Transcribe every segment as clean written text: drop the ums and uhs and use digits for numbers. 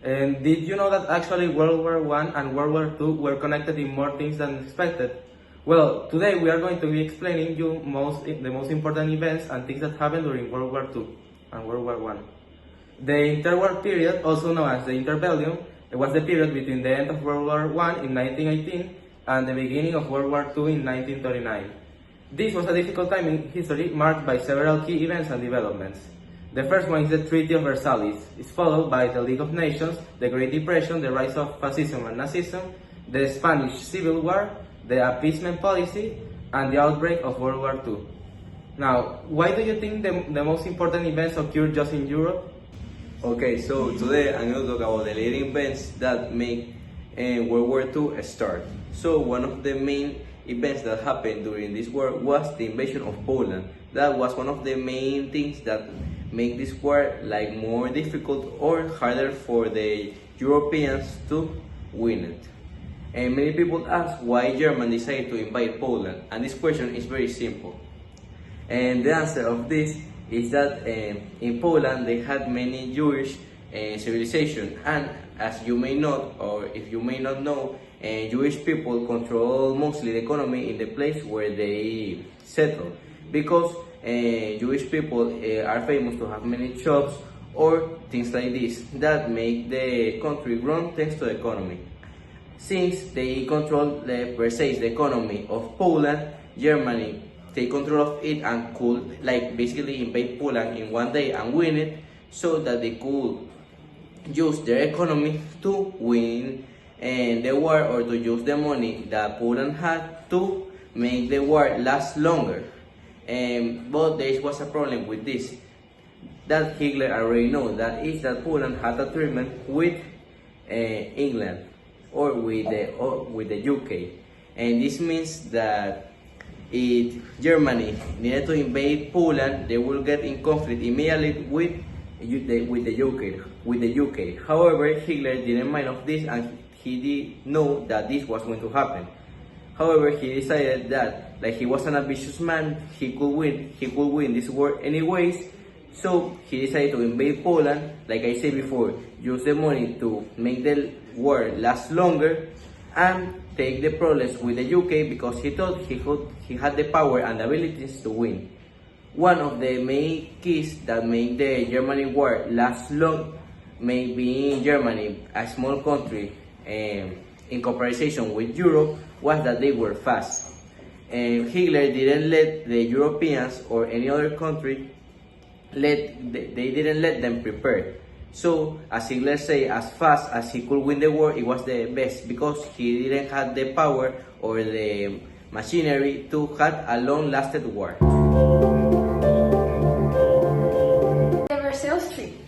And did you know that actually World War I and World War II were connected in more things than expected? Well, today we are going to be explaining you the most important events and things that happened during World War II and World War I. The interwar period, also known as the interbellum, was the period between the end of World War I in 1918 and the beginning of World War II in 1939. This was a difficult time in history marked by several key events and developments. The first one is the Treaty of Versailles. It's followed by the League of Nations, the Great Depression, the rise of fascism and Nazism, the Spanish Civil War, the appeasement policy, and the outbreak of World War II. Now, why do you think the most important events occurred just in Europe? Okay, so today I'm going to talk about the leading events that make World War II start. So one of the main events that happened during this war was the invasion of Poland. That was one of the main things that make this war like more difficult or harder for the Europeans to win it. And many people ask why Germany decided to invade Poland, and this question is very simple. And the answer of this is that in Poland they had many Jewish civilization, and as you may know, or if you may not know, Jewish people control mostly the economy in the place where they settle, because Jewish people are famous to have many shops or things like this that make the country grow thanks to the economy. Since they control per se the economy of Poland, Germany take control of it and could like basically invade Poland in one day and win it, so that they could use their economy to win the war, or to use the money that Poland had to make the war last longer. But there was a problem with this that Hitler already knows, that is that Poland had a treatment with England or with the UK, and this means that if Germany needed to invade Poland, they will get in conflict immediately with the UK. However, Hitler didn't mind of this, and he did know that this was going to happen. However, he decided that, like, he was an ambitious man, he could win this war anyways. So he decided to invade Poland, like I said before, use the money to make the war last longer, and take the problems with the UK because he thought he had the power and the abilities to win. One of the main keys that made the Germany war last long, maybe in Germany, a small country in comparison with Europe, was that they were fast. Hitler didn't let the Europeans or any other country they didn't let them prepare. So, as Hitler said, as fast as he could win the war, it was the best, because he didn't have the power or the machinery to have a long-lasting war. The Versailles Treaty.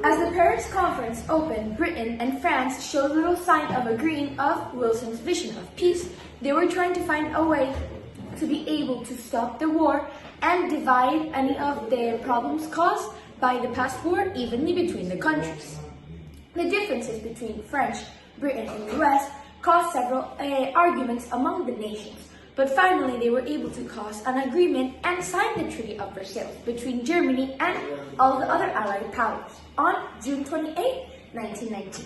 As the Paris Conference opened, Britain and France showed little sign of agreeing of Wilson's vision of peace. They were trying to find a way to be able to stop the war and divide any of the problems caused by the past war evenly between the countries. The differences between French, Britain, and the US caused several arguments among the nations, but finally they were able to cause an agreement and sign the Treaty of Versailles between Germany and all the other Allied powers on June 28, 1919.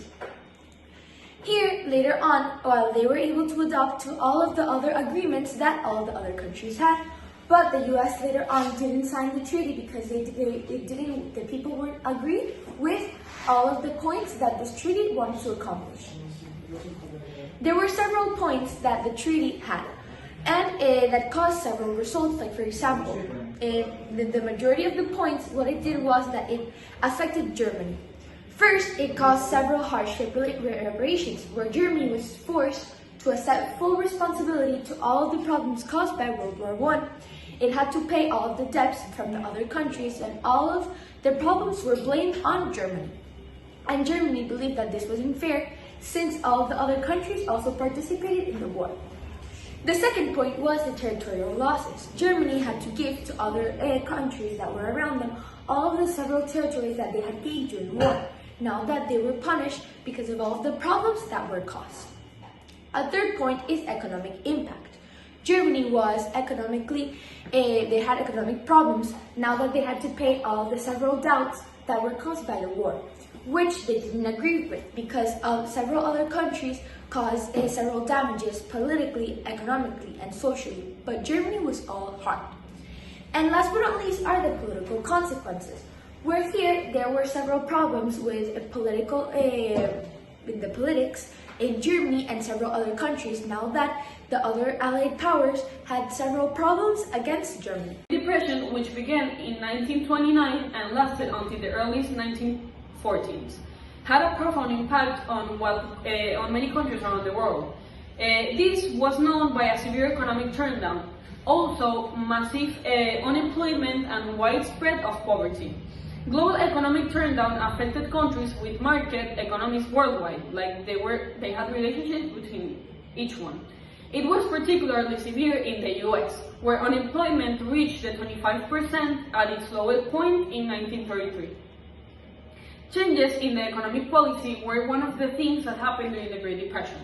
Here, later on, while they were able to adopt to all of the other agreements that all the other countries had, but the US later on didn't sign the treaty because the people weren't agreed with all of the points that this treaty wanted to accomplish. There were several points that the treaty had, and that caused several results. Like, for example, the majority of the points, what it did was that it affected Germany. First, it caused several hardship reparations, where Germany was forced to accept full responsibility to all of the problems caused by World War I. It had to pay all of the debts from the other countries, and all of the problems were blamed on Germany. And Germany believed that this was unfair, since all of the other countries also participated in the war. The second point was the territorial losses. Germany had to give to other countries that were around them all of the several territories that they had gained during the war, now that they were punished because of all of the problems that were caused. A third point is economic impact. Germany was they had economic problems now that they had to pay all of the several debts that were caused by the war. which they didn't agree with because several other countries caused several damages politically, economically, and socially, but Germany was all harmed. And last but not least are the political consequences, where here there were several problems with with the politics in Germany and several other countries now that the other Allied powers had several problems against Germany. Depression, which began in 1929 and lasted until the early 1940s, had a profound impact on many countries around the world. This was known by a severe economic turndown, also massive unemployment and widespread of poverty. Global economic turndown affected countries with market economies worldwide, like they had relationships between each one. It was particularly severe in the US, where unemployment reached the 25% at its lowest point in 1933. Changes in the economic policy were one of the things that happened during the Great Depression.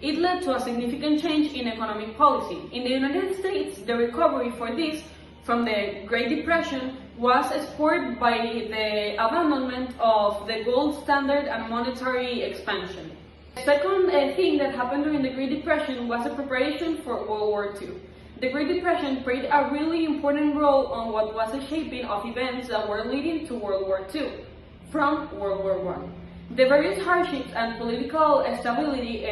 It led to a significant change in economic policy. In the United States, the recovery from the Great Depression was spurred by the abandonment of the gold standard and monetary expansion. The second thing that happened during the Great Depression was the preparation for World War II. The Great Depression played a really important role on what was the shaping of events that were leading to World War II from World War I. The various hardships and political instability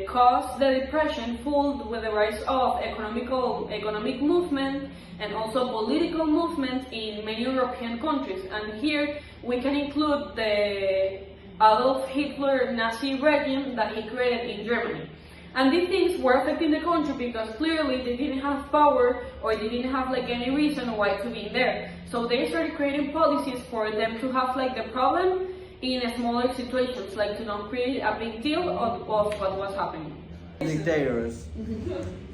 caused the Depression, fueled with the rise of economic movement and also political movement in many European countries. And here we can include the Adolf Hitler Nazi regime that he created in Germany. And these things were affecting the country because clearly they didn't have power or they didn't have any reason why to be there. So they started creating policies for them to have the problem in smaller situations, like to not create a big deal of what was happening. Dictators.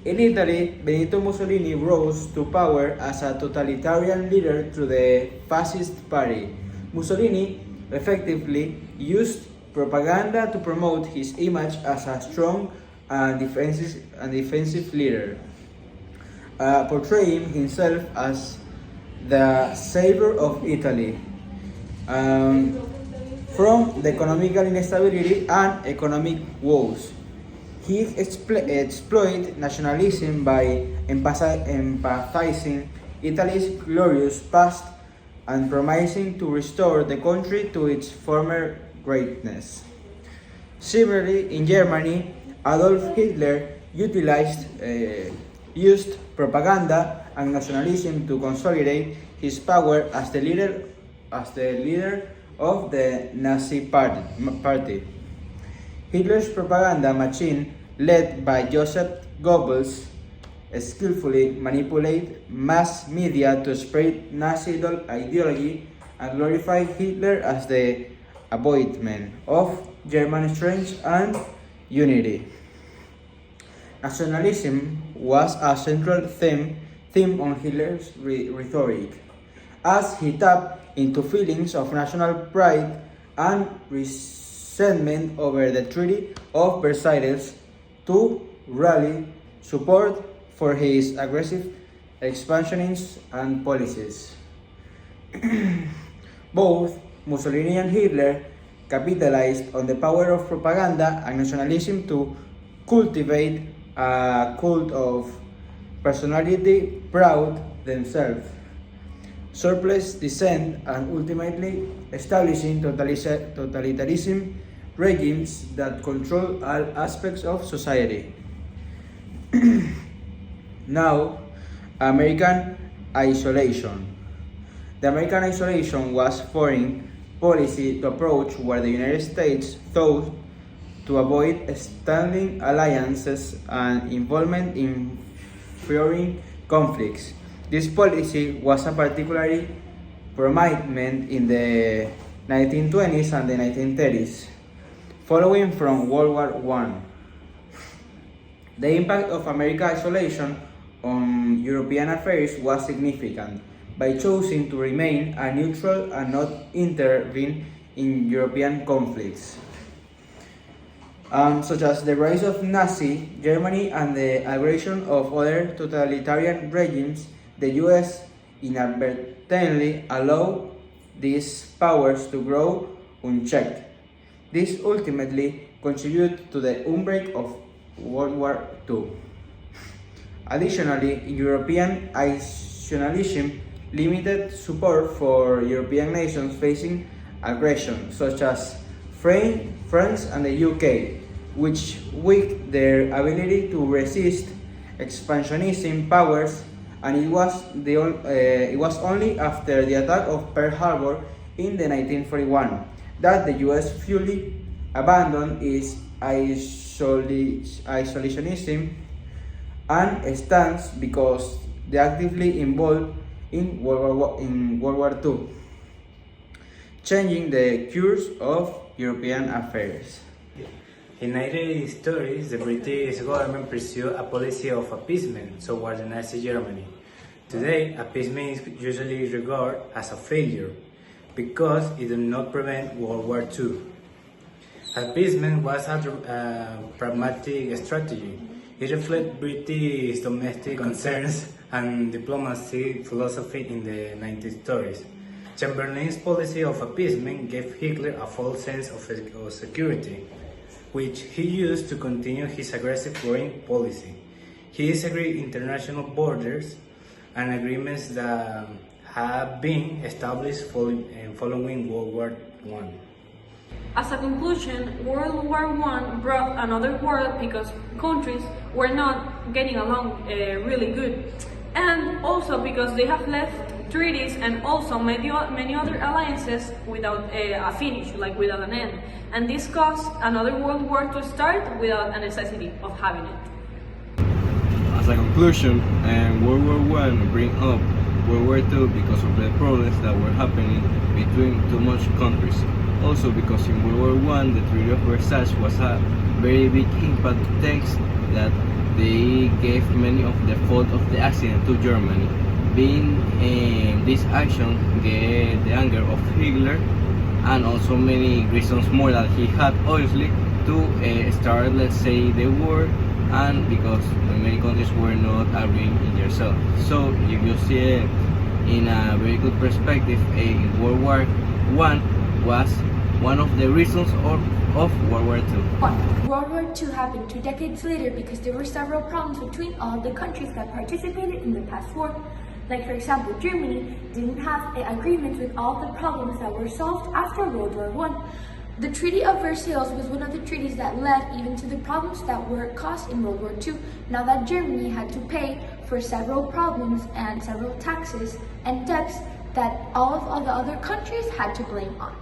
In Italy, Benito Mussolini rose to power as a totalitarian leader through the Fascist Party. Mussolini effectively used propaganda to promote his image as a strong and defensive leader, portraying himself as the savior of Italy from the economical instability and economic woes. He exploited nationalism by emphasizing Italy's glorious past and promising to restore the country to its former greatness. Similarly, in Germany, Adolf Hitler used propaganda and nationalism to consolidate his power as the leader of the Nazi party. Hitler's propaganda machine, led by Joseph Goebbels, skillfully manipulated mass media to spread Nazi ideology and glorify Hitler as the embodiment of German strength and unity. Nationalism was a central theme on Hitler's rhetoric, as he tapped into feelings of national pride and resentment over the Treaty of Versailles to rally support for his aggressive expansionist and policies. Both Mussolini and Hitler capitalized on the power of propaganda and nationalism to cultivate a cult of personality proud themselves, surplus descent, and ultimately establishing totalitarianism regimes that control all aspects of society. Now, American isolation. The American isolation was foreign policy approach where the United States sought to avoid standing alliances and involvement in foreign conflicts. This policy was a particularly prominent in the 1920s and the 1930s, following from World War I. The impact of American isolation on European affairs was significant, by choosing to remain a neutral and not intervene in European conflicts, such as the rise of Nazi Germany and the aggression of other totalitarian regimes. The US inadvertently allowed these powers to grow unchecked. This ultimately contributed to the outbreak of World War II. Additionally, European isolationism limited support for European nations facing aggression, such as France and the UK, which weakened their ability to resist expansionism powers, and it was only after the attack of Pearl Harbor in the 1941 that the US fully abandoned its isolationism and stance because they actively involved in World War II, changing the course of European affairs. In 1930s, the British government pursued a policy of appeasement towards Nazi Germany. Today, appeasement is usually regarded as a failure because it did not prevent World War II. Appeasement was a pragmatic strategy. It reflects British domestic concerns and diplomacy philosophy in the 1930s. Chamberlain's policy of appeasement gave Hitler a false sense of security, which he used to continue his aggressive foreign policy. He disagreed international borders and agreements that have been established following World War I. As a conclusion, World War I brought another war because countries were not getting along really good, and also because they have left treaties and also many other alliances without a finish, like without an end. And this caused another world war to start without a necessity of having it. As a conclusion, World War I bring up World War II because of the problems that were happening between too much countries. Also because in World War I, the Treaty of Versailles was a very big impact text that they gave many of the fault of the accident to Germany. Being this action get the anger of Hitler and also many reasons more that he had obviously to start, let's say, the war, and because many countries were not agreeing in themselves. So if you see it in a very good perspective, World War I was one of the reasons of World War II. World War II happened 2 decades later because there were several problems between all the countries that participated in the past war. Like, for example, Germany didn't have agreements with all the problems that were solved after World War I. The Treaty of Versailles was one of the treaties that led even to the problems that were caused in World War II, now that Germany had to pay for several problems and several taxes and debts that all the other countries had to blame on.